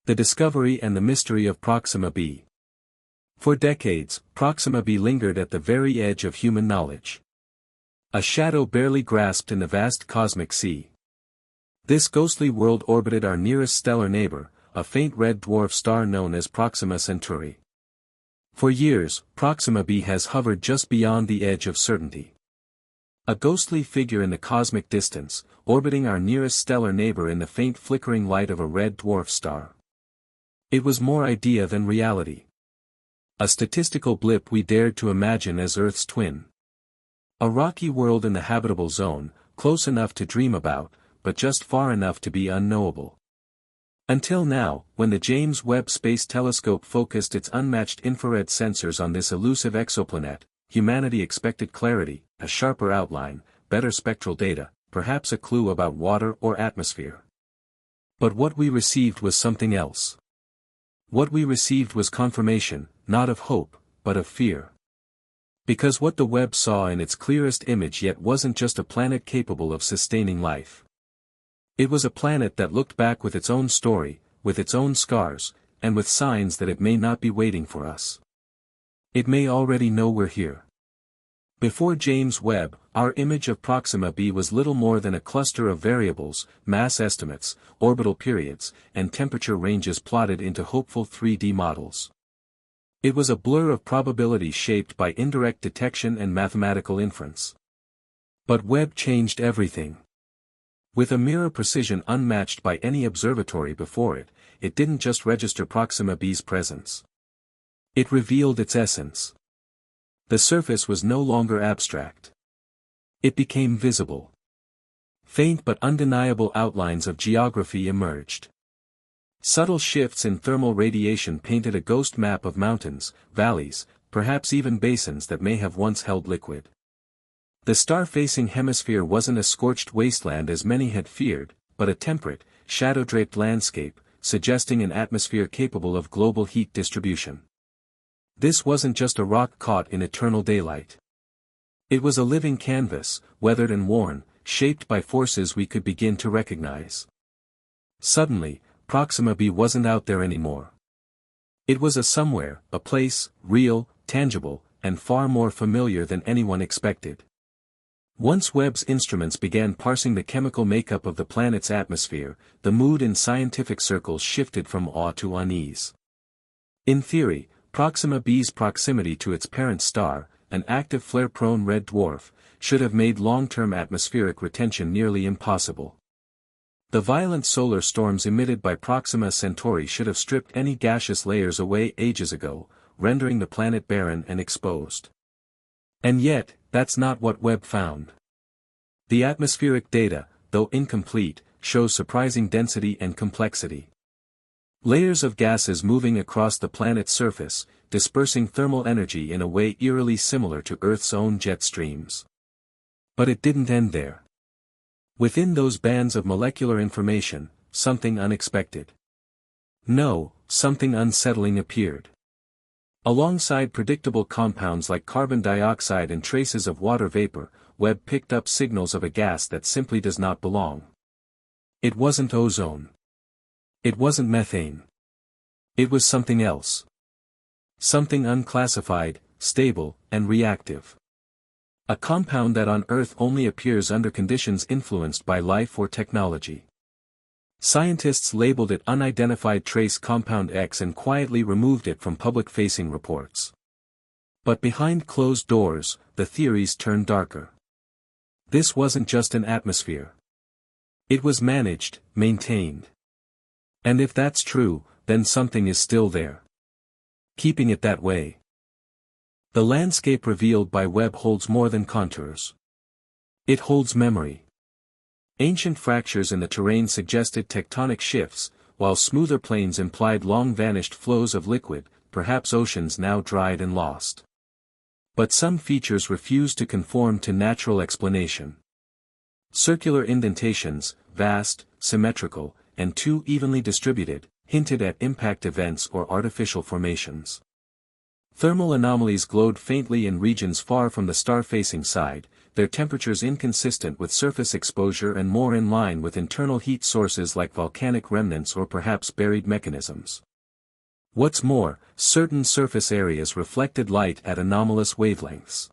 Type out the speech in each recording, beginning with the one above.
The discovery and the mystery of Proxima b. For decades, Proxima b lingered at the very edge of human knowledge. A shadow barely grasped in the vast cosmic sea. This ghostly world orbited our nearest stellar neighbor, a faint red dwarf star known as Proxima Centauri. For years, Proxima b has hovered just beyond the edge of certainty. A ghostly figure in the cosmic distance, orbiting our nearest stellar neighbor in the faint flickering light of a red dwarf star. It was more idea than reality. A statistical blip we dared to imagine as Earth's twin. A rocky world in the habitable zone, close enough to dream about, but just far enough to be unknowable. Until now, when the James Webb Space Telescope focused its unmatched infrared sensors on this elusive exoplanet, humanity expected clarity, a sharper outline, better spectral data, perhaps a clue about water or atmosphere. But what we received was something else. What we received was confirmation, not of hope, but of fear. Because what the Webb saw in its clearest image yet wasn't just a planet capable of sustaining life. It was a planet that looked back with its own story, with its own scars, and with signs that it may not be waiting for us. It may already know we're here. Before James Webb, our image of Proxima b was little more than a cluster of variables, mass estimates, orbital periods, and temperature ranges plotted into hopeful 3D models. It was a blur of probability shaped by indirect detection and mathematical inference. But Webb changed everything. With a mirror precision unmatched by any observatory before it, it didn't just register Proxima b's presence. It revealed its essence. The surface was no longer abstract. It became visible. Faint but undeniable outlines of geography emerged. Subtle shifts in thermal radiation painted a ghost map of mountains, valleys, perhaps even basins that may have once held liquid. The star-facing hemisphere wasn't a scorched wasteland as many had feared, but a temperate, shadow-draped landscape, suggesting an atmosphere capable of global heat distribution. This wasn't just a rock caught in eternal daylight. It was a living canvas, weathered and worn, shaped by forces we could begin to recognize. Suddenly, Proxima b wasn't out there anymore. It was a somewhere, a place, real, tangible, and far more familiar than anyone expected. Once Webb's instruments began parsing the chemical makeup of the planet's atmosphere, the mood in scientific circles shifted from awe to unease. In theory, Proxima b's proximity to its parent star, an active flare-prone red dwarf, should have made long-term atmospheric retention nearly impossible. The violent solar storms emitted by Proxima Centauri should have stripped any gaseous layers away ages ago, rendering the planet barren and exposed. And yet, that's not what Webb found. The atmospheric data, though incomplete, shows surprising density and complexity. Layers of gases moving across the planet's surface, dispersing thermal energy in a way eerily similar to Earth's own jet streams. But it didn't end there. Within those bands of molecular information, something unexpected. No, something unsettling appeared. Alongside predictable compounds like carbon dioxide and traces of water vapor, Webb picked up signals of a gas that simply does not belong. It wasn't ozone. It wasn't methane. It was something else. Something unclassified, stable, and reactive. A compound that on Earth only appears under conditions influenced by life or technology. Scientists labeled it Unidentified Trace Compound X and quietly removed it from public-facing reports. But behind closed doors, the theories turned darker. This wasn't just an atmosphere. It was managed, maintained. And if that's true, then something is still there. Keeping it that way. The landscape revealed by Webb holds more than contours. It holds memory. Ancient fractures in the terrain suggested tectonic shifts, while smoother plains implied long-vanished flows of liquid, perhaps oceans now dried and lost. But some features refused to conform to natural explanation. Circular indentations, vast, symmetrical, and too evenly distributed, hinted at impact events or artificial formations. Thermal anomalies glowed faintly in regions far from the star-facing side, their temperatures inconsistent with surface exposure and more in line with internal heat sources like volcanic remnants or perhaps buried mechanisms. What's more, certain surface areas reflected light at anomalous wavelengths.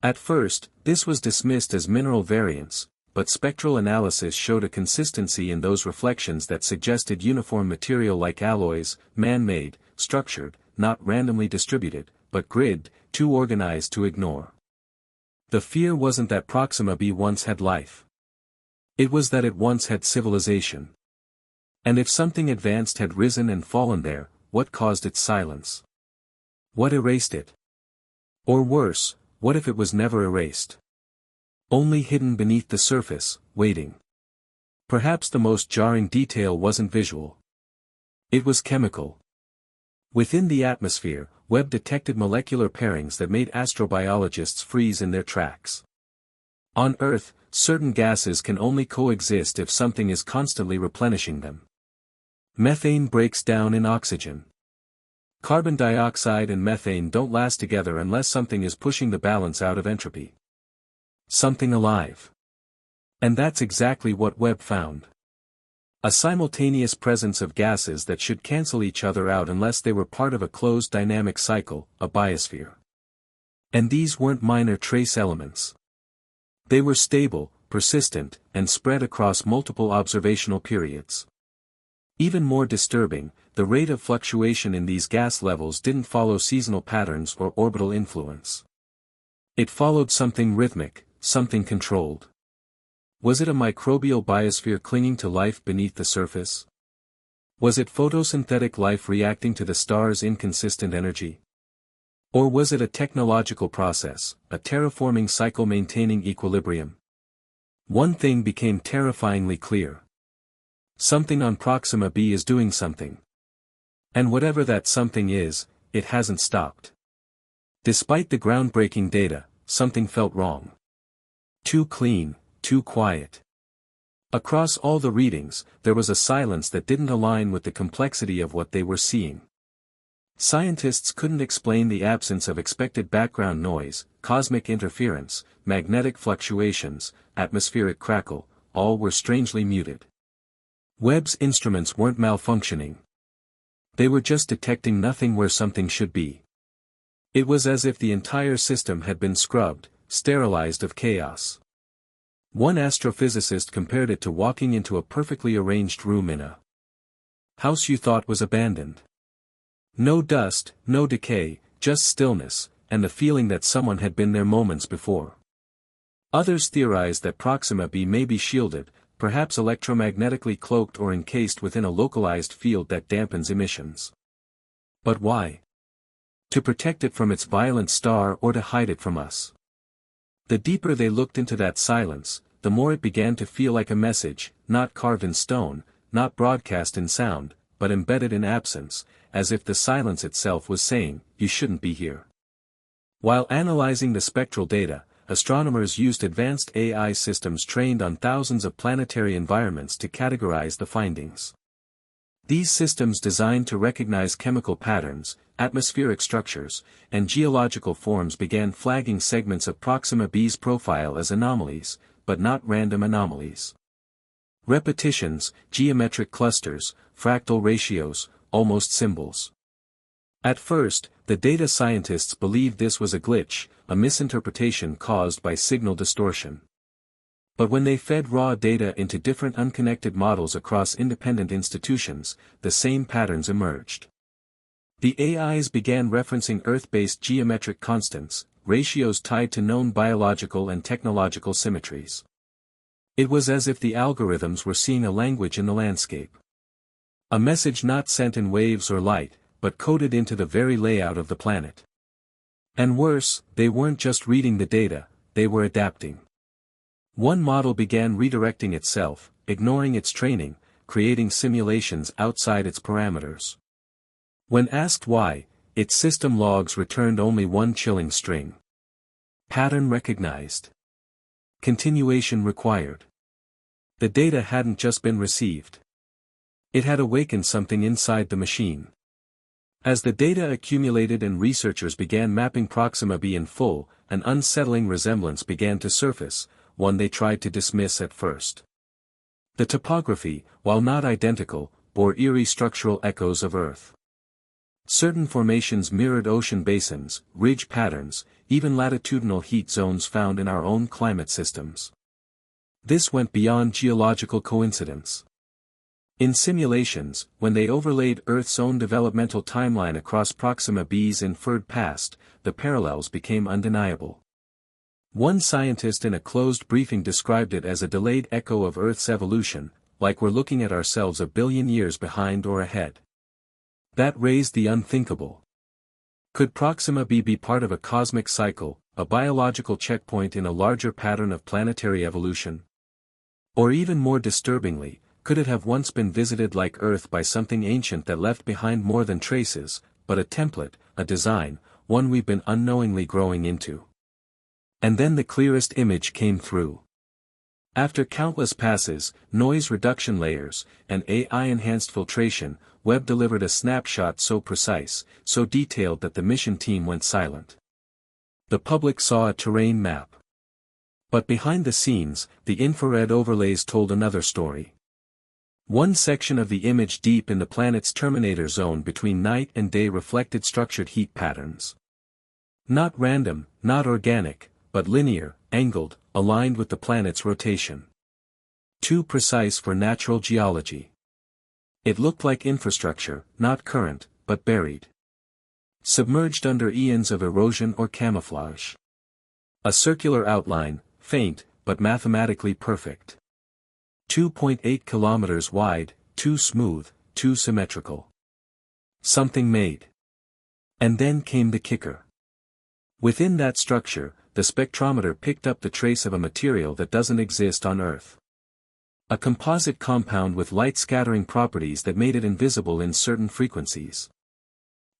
At first, this was dismissed as mineral variance, but spectral analysis showed a consistency in those reflections that suggested uniform material like alloys, man-made, structured, not randomly distributed, but gridded, too organized to ignore. The fear wasn't that Proxima b once had life. It was that it once had civilization. And if something advanced had risen and fallen there, what caused its silence? What erased it? Or worse, what if it was never erased? Only hidden beneath the surface, waiting. Perhaps the most jarring detail wasn't visual. It was chemical. Within the atmosphere, Webb detected molecular pairings that made astrobiologists freeze in their tracks. On Earth, certain gases can only coexist if something is constantly replenishing them. Methane breaks down in oxygen. Carbon dioxide and methane don't last together unless something is pushing the balance out of entropy. Something alive. And that's exactly what Webb found. A simultaneous presence of gases that should cancel each other out unless they were part of a closed dynamic cycle, a biosphere. And these weren't minor trace elements. They were stable, persistent, and spread across multiple observational periods. Even more disturbing, the rate of fluctuation in these gas levels didn't follow seasonal patterns or orbital influence. It followed something rhythmic, something controlled. Was it a microbial biosphere clinging to life beneath the surface? Was it photosynthetic life reacting to the star's inconsistent energy? Or was it a technological process, a terraforming cycle maintaining equilibrium? One thing became terrifyingly clear. Something on Proxima b is doing something. And whatever that something is, it hasn't stopped. Despite the groundbreaking data, something felt wrong. Too clean, too quiet. Across all the readings, there was a silence that didn't align with the complexity of what they were seeing. Scientists couldn't explain the absence of expected background noise, cosmic interference, magnetic fluctuations, atmospheric crackle, all were strangely muted. Webb's instruments weren't malfunctioning. They were just detecting nothing where something should be. It was as if the entire system had been scrubbed, sterilized of chaos. One astrophysicist compared it to walking into a perfectly arranged room in a house you thought was abandoned. No dust, no decay, just stillness, and the feeling that someone had been there moments before. Others theorized that Proxima b may be shielded, perhaps electromagnetically cloaked or encased within a localized field that dampens emissions. But why? To protect it from its violent star or to hide it from us? The deeper they looked into that silence, the more it began to feel like a message, not carved in stone, not broadcast in sound, but embedded in absence, as if the silence itself was saying, "You shouldn't be here." While analyzing the spectral data, astronomers used advanced AI systems trained on thousands of planetary environments to categorize the findings. These systems designed to recognize chemical patterns, atmospheric structures, and geological forms began flagging segments of Proxima b's profile as anomalies, but not random anomalies. Repetitions, geometric clusters, fractal ratios, almost symbols. At first, the data scientists believed this was a glitch, a misinterpretation caused by signal distortion. But when they fed raw data into different unconnected models across independent institutions, the same patterns emerged. The AIs began referencing Earth-based geometric constants, ratios tied to known biological and technological symmetries. It was as if the algorithms were seeing a language in the landscape. A message not sent in waves or light, but coded into the very layout of the planet. And worse, they weren't just reading the data, they were adapting. One model began redirecting itself, ignoring its training, creating simulations outside its parameters. When asked why, its system logs returned only one chilling string. Pattern recognized. Continuation required. The data hadn't just been received. It had awakened something inside the machine. As the data accumulated and researchers began mapping Proxima b in full, an unsettling resemblance began to surface, one they tried to dismiss at first. The topography, while not identical, bore eerie structural echoes of Earth. Certain formations mirrored ocean basins, ridge patterns, even latitudinal heat zones found in our own climate systems. This went beyond geological coincidence. In simulations, when they overlaid Earth's own developmental timeline across Proxima b's inferred past, the parallels became undeniable. One scientist in a closed briefing described it as a delayed echo of Earth's evolution, like we're looking at ourselves a billion years behind or ahead. That raised the unthinkable. Could Proxima b be part of a cosmic cycle, a biological checkpoint in a larger pattern of planetary evolution? Or even more disturbingly, could it have once been visited like Earth by something ancient that left behind more than traces, but a template, a design, one we've been unknowingly growing into? And then the clearest image came through. After countless passes, noise reduction layers, and AI-enhanced filtration, Webb delivered a snapshot so precise, so detailed that the mission team went silent. The public saw a terrain map. But behind the scenes, the infrared overlays told another story. One section of the image deep in the planet's terminator zone between night and day reflected structured heat patterns. Not random, not organic, but linear, angled, aligned with the planet's rotation. Too precise for natural geology. It looked like infrastructure, not current, but buried. Submerged under eons of erosion or camouflage. A circular outline, faint, but mathematically perfect. 2.8 kilometers wide, too smooth, too symmetrical. Something made. And then came the kicker. Within that structure, the spectrometer picked up the trace of a material that doesn't exist on Earth. A composite compound with light-scattering properties that made it invisible in certain frequencies.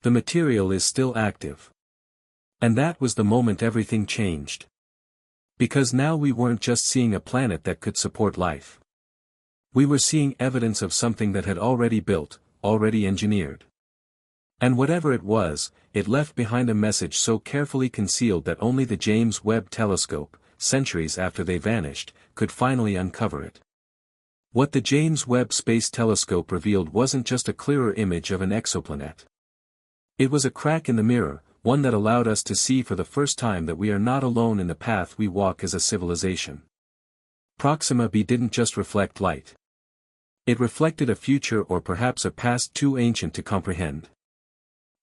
The material is still active. And that was the moment everything changed. Because now we weren't just seeing a planet that could support life. We were seeing evidence of something that had already built, already engineered. And whatever it was, it left behind a message so carefully concealed that only the James Webb Telescope, centuries after they vanished, could finally uncover it. What the James Webb Space Telescope revealed wasn't just a clearer image of an exoplanet. It was a crack in the mirror, one that allowed us to see for the first time that we are not alone in the path we walk as a civilization. Proxima b didn't just reflect light. It reflected a future or perhaps a past too ancient to comprehend.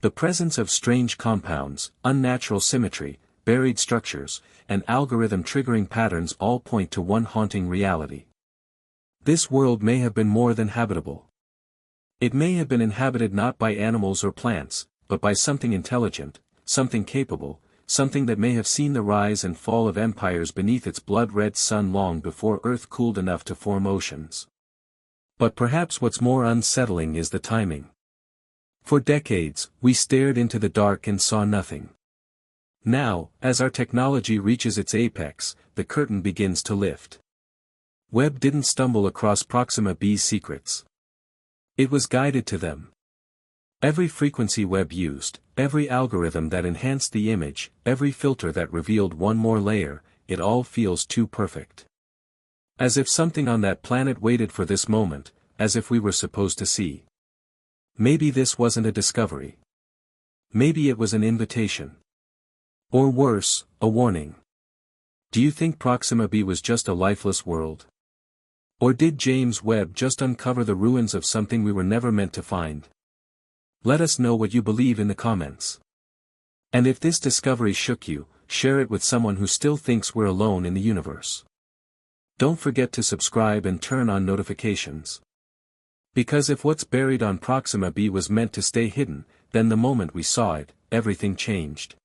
The presence of strange compounds, unnatural symmetry, buried structures, and algorithm-triggering patterns all point to one haunting reality. This world may have been more than habitable. It may have been inhabited not by animals or plants, but by something intelligent, something capable, something that may have seen the rise and fall of empires beneath its blood-red sun long before Earth cooled enough to form oceans. But perhaps what's more unsettling is the timing. For decades, we stared into the dark and saw nothing. Now, as our technology reaches its apex, the curtain begins to lift. Webb didn't stumble across Proxima b's secrets. It was guided to them. Every frequency Webb used, every algorithm that enhanced the image, every filter that revealed one more layer, it all feels too perfect. As if something on that planet waited for this moment, as if we were supposed to see. Maybe this wasn't a discovery. Maybe it was an invitation. Or worse, a warning. Do you think Proxima b was just a lifeless world? Or did James Webb just uncover the ruins of something we were never meant to find? Let us know what you believe in the comments. And if this discovery shook you, share it with someone who still thinks we're alone in the universe. Don't forget to subscribe and turn on notifications. Because if what's buried on Proxima b was meant to stay hidden, then the moment we saw it, everything changed.